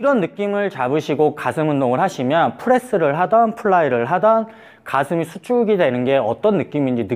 이런 느낌을 잡으시고 가슴 운동을 하시면 프레스를 하던 플라이를 하던 가슴이 수축이 되는 게 어떤 느낌인지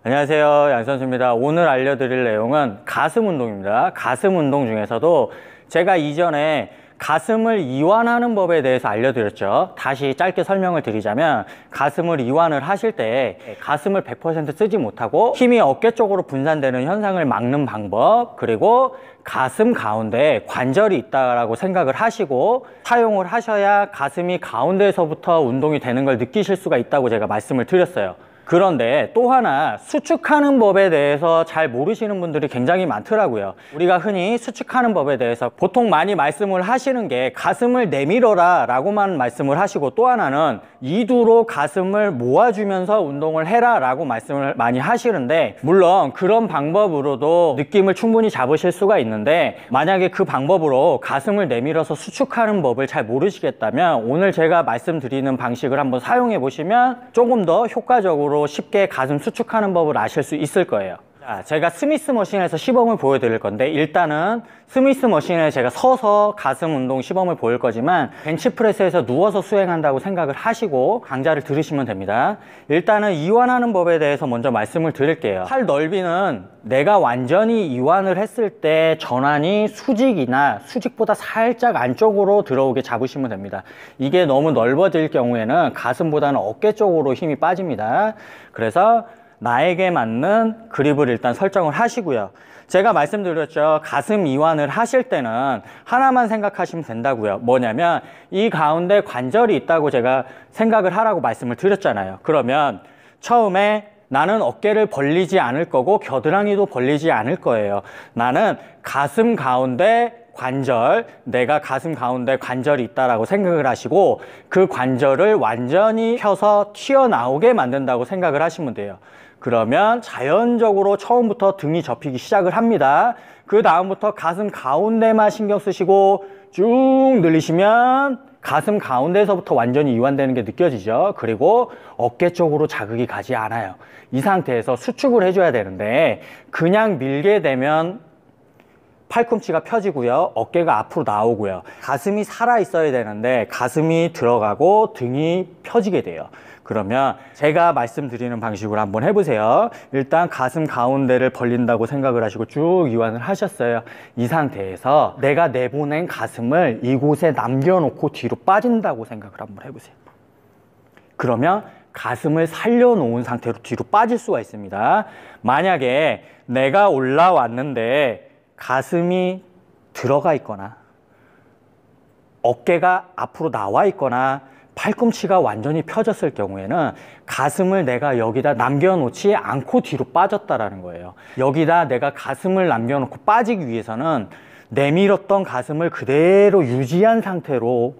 안녕하세요, 양선수입니다. 오늘 알려드릴 내용은 가슴 운동입니다. 가슴 운동 중에서도 제가 이전에 가슴을 이완하는 법에 대해서 알려드렸죠. 다시 짧게 설명을 드리자면 가슴을 이완을 하실 때 가슴을 100% 쓰지 못하고 힘이 어깨 쪽으로 분산되는 현상을 막는 방법, 그리고 가슴 가운데에 관절이 있다고 생각을 하시고 사용을 하셔야 가슴이 가운데에서부터 운동이 되는 걸 느끼실 수가 있다고 제가 말씀을 드렸어요. 그런데 또 하나 수축하는 법에 대해서 잘 모르시는 분들이 굉장히 많더라고요. 우리가 흔히 수축하는 법에 대해서 보통 많이 말씀을 하시는 게 가슴을 내밀어라 라고만 말씀을 하시고, 또 하나는 이두로 가슴을 모아주면서 운동을 해라 라고 말씀을 많이 하시는데, 물론 그런 방법으로도 느낌을 충분히 잡으실 수가 있는데, 만약에 그 방법으로 가슴을 내밀어서 수축하는 법을 잘 모르시겠다면 오늘 제가 말씀드리는 방식을 한번 사용해 보시면 조금 더 효과적으로 쉽게 가슴 수축하는 법을 아실 수 있을 거예요. 자, 제가 스미스 머신에서 시범을 보여드릴 건데, 일단은 스미스 머신에 제가 서서 가슴 운동 시범을 보일 거지만 벤치프레스에서 누워서 수행한다고 생각을 하시고 강좌를 들으시면 됩니다. 일단은 이완하는 법에 대해서 먼저 말씀을 드릴게요. 팔 넓이는 내가 완전히 이완을 했을 때 전환이 수직이나 수직보다 살짝 안쪽으로 들어오게 잡으시면 됩니다. 이게 너무 넓어질 경우에는 가슴보다는 어깨 쪽으로 힘이 빠집니다. 그래서 나에게 맞는 그립을 일단 설정을 하시고요. 제가 말씀드렸죠. 가슴 이완을 하실 때는 하나만 생각하시면 된다고요. 뭐냐면 이 가운데 관절이 있다고 제가 생각을 하라고 말씀을 드렸잖아요. 그러면 처음에 나는 어깨를 벌리지 않을 거고 겨드랑이도 벌리지 않을 거예요. 나는 가슴 가운데 관절, 내가 가슴 가운데 관절이 있다라고 생각을 하시고 그 관절을 완전히 펴서 튀어나오게 만든다고 생각을 하시면 돼요. 그러면 자연적으로 처음부터 등이 접히기 시작을 합니다. 그 다음부터 가슴 가운데만 신경 쓰시고 쭉 늘리시면 가슴 가운데에서부터 완전히 이완되는 게 느껴지죠. 그리고 어깨 쪽으로 자극이 가지 않아요. 이 상태에서 수축을 해줘야 되는데 그냥 밀게 되면 팔꿈치가 펴지고요. 어깨가 앞으로 나오고요. 가슴이 살아 있어야 되는데 가슴이 들어가고 등이 펴지게 돼요. 그러면 제가 말씀드리는 방식으로 한번 해보세요. 일단 가슴 가운데를 벌린다고 생각을 하시고 쭉 이완을 하셨어요. 이 상태에서 내가 내보낸 가슴을 이곳에 남겨놓고 뒤로 빠진다고 생각을 한번 해보세요. 그러면 가슴을 살려놓은 상태로 뒤로 빠질 수가 있습니다. 만약에 내가 올라왔는데 가슴이 들어가 있거나 어깨가 앞으로 나와 있거나 팔꿈치가 완전히 펴졌을 경우에는 가슴을 내가 여기다 남겨놓지 않고 뒤로 빠졌다라는 거예요. 여기다 내가 가슴을 남겨놓고 빠지기 위해서는 내밀었던 가슴을 그대로 유지한 상태로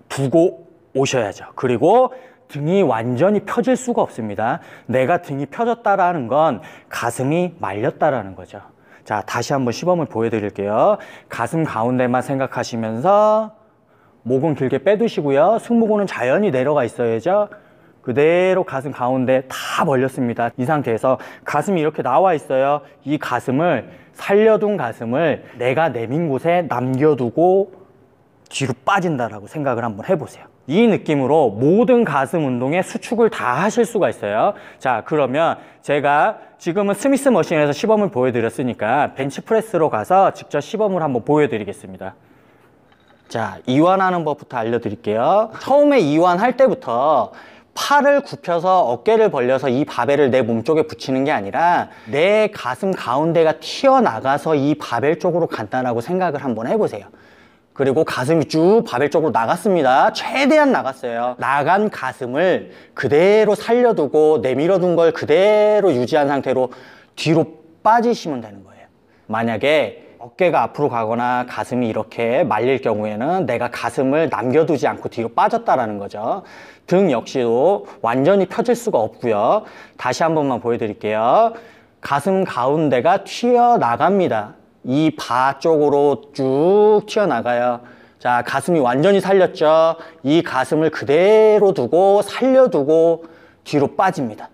두고 오셔야죠. 그리고 등이 완전히 펴질 수가 없습니다. 내가 등이 펴졌다라는 건 가슴이 말렸다라는 거죠. 자, 다시 한번 시범을 보여드릴게요. 가슴 가운데만 생각하시면서 목은 길게 빼두시고요. 승모근은 자연히 내려가 있어야죠. 그대로 가슴 가운데 다 벌렸습니다. 이 상태에서 가슴이 이렇게 나와 있어요. 이 가슴을 살려둔 가슴을 내가 내민 곳에 남겨두고 뒤로 빠진다라고 생각을 한번 해보세요. 이 느낌으로 모든 가슴 운동의 수축을 다 하실 수가 있어요. 자, 그러면 제가 지금은 스미스 머신에서 시범을 보여드렸으니까 벤치프레스로 가서 직접 시범을 한번 보여드리겠습니다. 자, 이완하는 법부터 알려드릴게요. 처음에 이완할 때부터 팔을 굽혀서 어깨를 벌려서 이 바벨을 내 몸쪽에 붙이는 게 아니라 내 가슴 가운데가 튀어나가서 이 바벨 쪽으로 간다라고 생각을 한번 해보세요. 그리고 가슴이 쭉 바벨 쪽으로 나갔습니다. 최대한 나갔어요. 나간 가슴을 그대로 살려두고 내밀어둔 걸 그대로 유지한 상태로 뒤로 빠지시면 되는 거예요. 만약에 어깨가 앞으로 가거나 가슴이 이렇게 말릴 경우에는 내가 가슴을 남겨두지 않고 뒤로 빠졌다라는 거죠. 등 역시도 완전히 펴질 수가 없고요. 다시 한 번만 보여드릴게요. 가슴 가운데가 튀어나갑니다. 이 바 쪽으로 쭉 튀어나가요. 자, 가슴이 완전히 살렸죠. 이 가슴을 그대로 두고 살려두고 뒤로 빠집니다.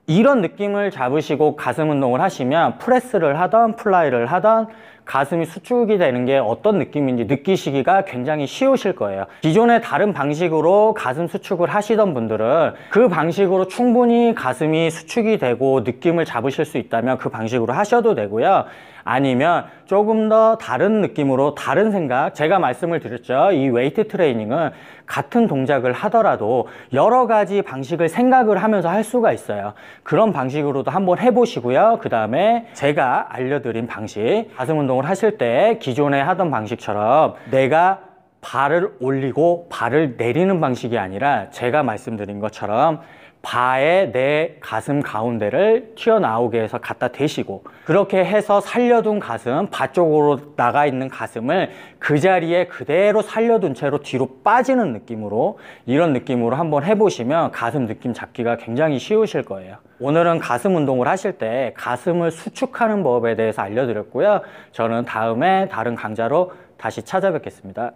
이런 느낌을 잡으시고 가슴 운동을 하시면 프레스를 하던 플라이를 하던 가슴이 수축이 되는 게 어떤 느낌인지 느끼시기가 굉장히 쉬우실 거예요. 기존의 다른 방식으로 가슴 수축을 하시던 분들은 그 방식으로 충분히 가슴이 수축이 되고 느낌을 잡으실 수 있다면 그 방식으로 하셔도 되고요. 아니면 조금 더 다른 느낌으로 다른 생각, 제가 말씀을 드렸죠. 이 웨이트 트레이닝은 같은 동작을 하더라도 여러 가지 방식을 생각을 하면서 할 수가 있어요. 그런 방식으로도 한번 해보시고요. 그 다음에 제가 알려드린 방식, 가슴 운동을 하실 때 기존에 하던 방식처럼 내가 발을 올리고 발을 내리는 방식이 아니라 제가 말씀드린 것처럼 바에 내 가슴 가운데를 튀어나오게 해서 갖다 대시고 그렇게 해서 살려둔 가슴, 바 쪽으로 나가 있는 가슴을 그 자리에 그대로 살려둔 채로 뒤로 빠지는 느낌으로, 이런 느낌으로 한번 해보시면 가슴 느낌 잡기가 굉장히 쉬우실 거예요. 오늘은 가슴 운동을 하실 때 가슴을 수축하는 법에 대해서 알려드렸고요. 저는 다음에 다른 강좌로 다시 찾아뵙겠습니다.